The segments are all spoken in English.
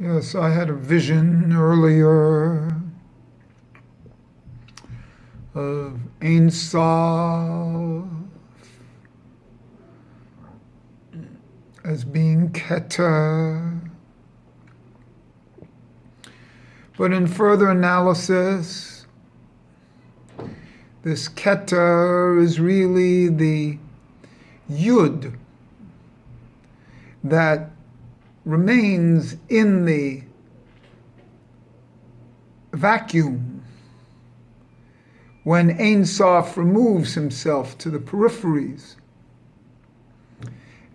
Yes, I had a vision earlier of Ein Sof as being Keter. But in further analysis, this Keter is really the Yud that remains in the vacuum when Ein Sof removes himself to the peripheries.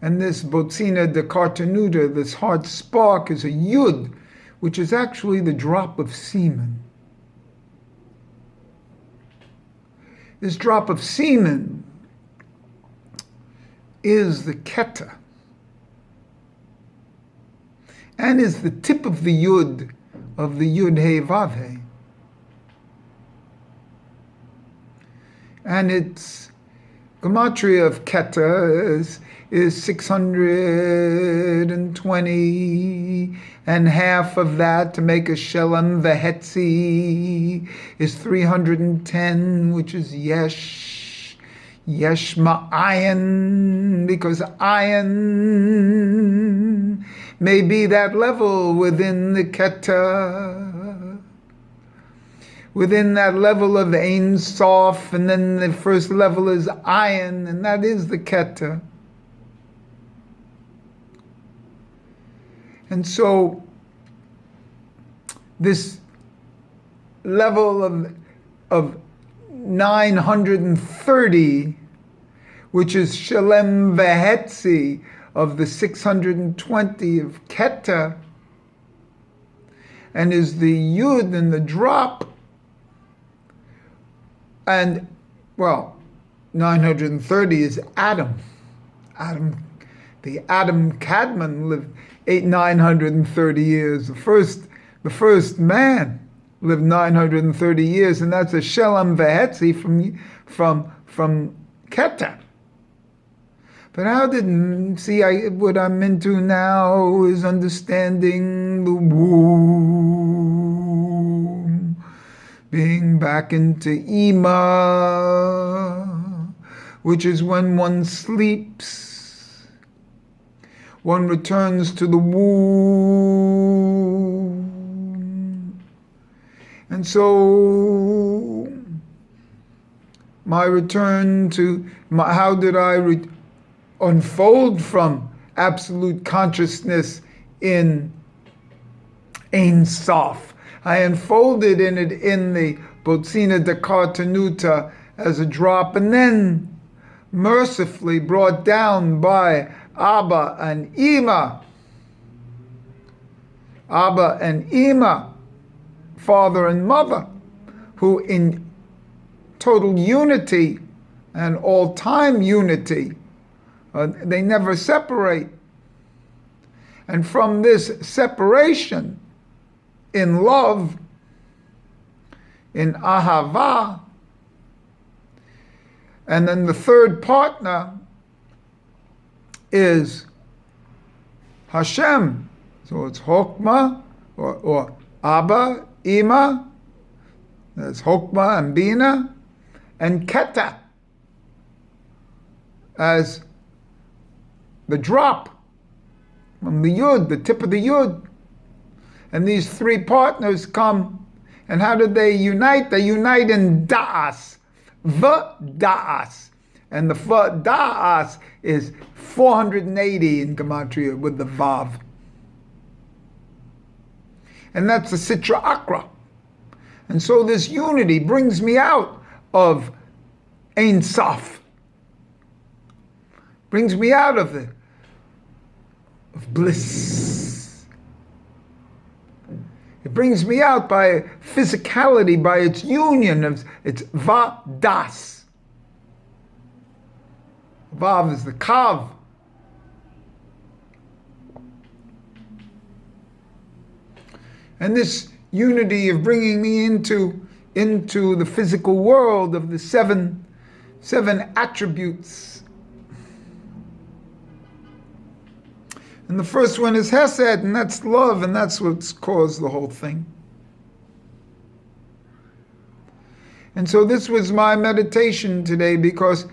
And this Botzina de Kartanuta, this heart spark, is a Yud, which is actually the drop of semen. This drop of semen is the Keter, and is the tip of the Yud He Vav He. And its gematria of Keter is 620, and half of that to make a Shelem Vehetzi is 310, which is Yesh Ma'ayin, because ayin may be that level within the Keter, within that level of Ein Sof, and then the first level is ayin, and that is the Keter. And so this level of 930, which is Shalem Vehetzi of the 620 of Keter, and is the Yud and the drop, and, well, 930 is Adam. The Adam Kadmon lived 930 years. The first man lived 930 years, and that's a Shelem Vehetzi from Keter. But what I'm into now is understanding the womb, being back into Ima, which is when one sleeps. One returns to the womb. And so my return to how did I unfold from absolute consciousness in Ein Sof? I unfolded in it in the Botzina de Kartanuta as a drop, and then mercifully brought down by Abba and Ima, father and mother, who in total unity and all-time unity, they never separate. And from this separation, in love, in ahava, and then the third partner is Hashem. So it's Hokmah, or Abba, Ima, there's Hokmah and Bina, and Keter as the drop from the Yud, the tip of the Yud. And these three partners come, and how do they unite? They unite in Da'as, V'Da'as. And the Da'as is 480 in Gematria with the Vav. And that's the Sitra Akra. And so this unity brings me out of Ein Sof. Brings me out of bliss. It brings me out by physicality, by its union of its Vadas. Vav is the Kav. And this unity of bringing me into the physical world of the seven attributes And the first one is Hesed, and that's love, and that's what's caused the whole thing. And so this was my meditation today, because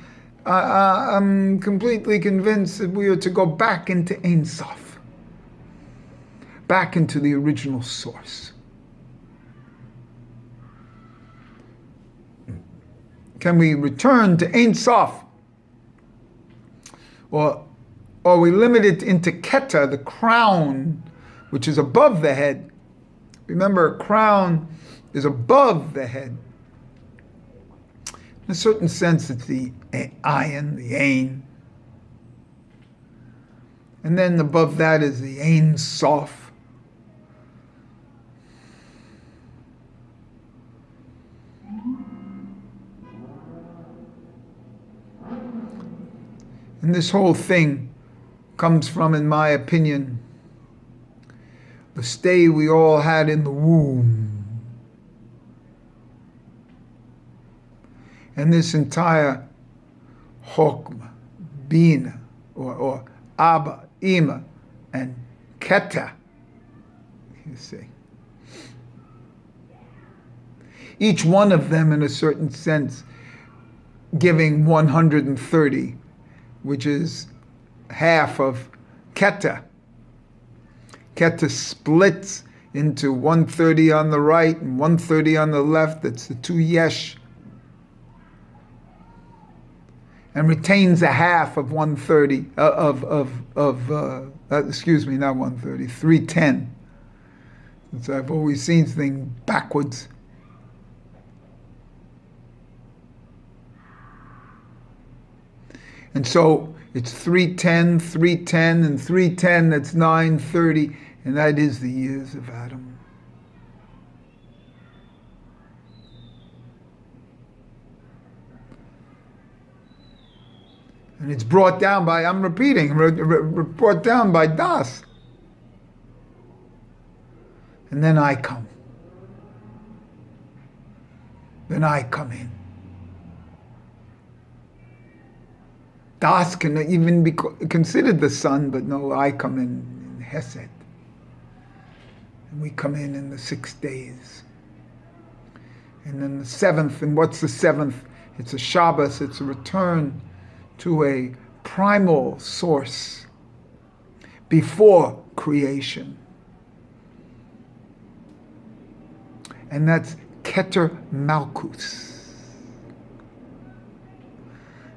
I'm completely convinced that we are to go back into Ein Sof, back into the original source. Can we return to Ein Sof? Or we limit it into Keta, the crown, which is above the head. Remember, a crown is above the head. In a certain sense, it's the ayin, the Ein. And then above that is the Ein Sof. And this whole thing comes from, in my opinion, the stay we all had in the womb. And this entire Chokmah, Bina, or Abba, Ima, and Keta, you see. Each one of them, in a certain sense, giving 130, which is half of Keta. Keta splits into 130 on the right and 130 on the left. That's the two Yesh. And retains a half of 130, excuse me, not 130, 310. So I've always seen things backwards. And so it's 310, 310, and 310, that's 930, and that is the years of Adam. And it's brought down by, I'm repeating, brought down by Das. And then I come. Then I come in. Das can even be considered the son, but no, I come in Hesed. And we come in the 6 days. And then the 7th, and what's the 7th? It's a Shabbos, it's a return to a primal source before creation. And that's Keter Malkus.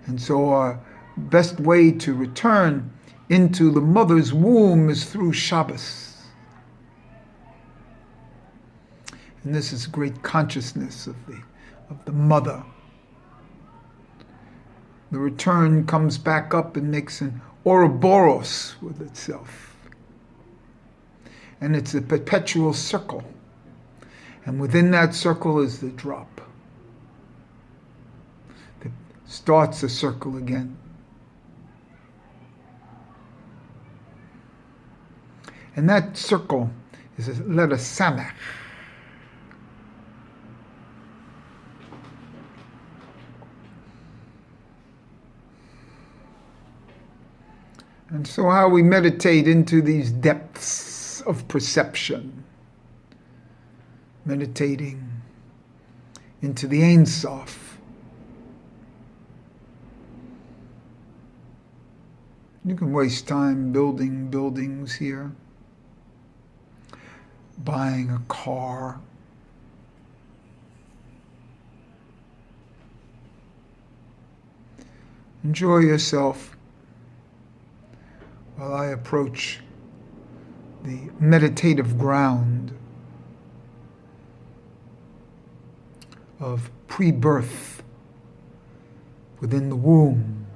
And so our best way to return into the mother's womb is through Shabbos. And this is great consciousness of the mother. The return comes back up and makes an Ouroboros with itself. And it's a perpetual circle. And within that circle is the drop. That starts the circle again. And that circle is a letter Samach. And so how we meditate into these depths of perception, meditating into the Ein Sof. You can waste time building buildings here, buying a car, enjoy yourself while I approach the meditative ground of pre-birth within the womb.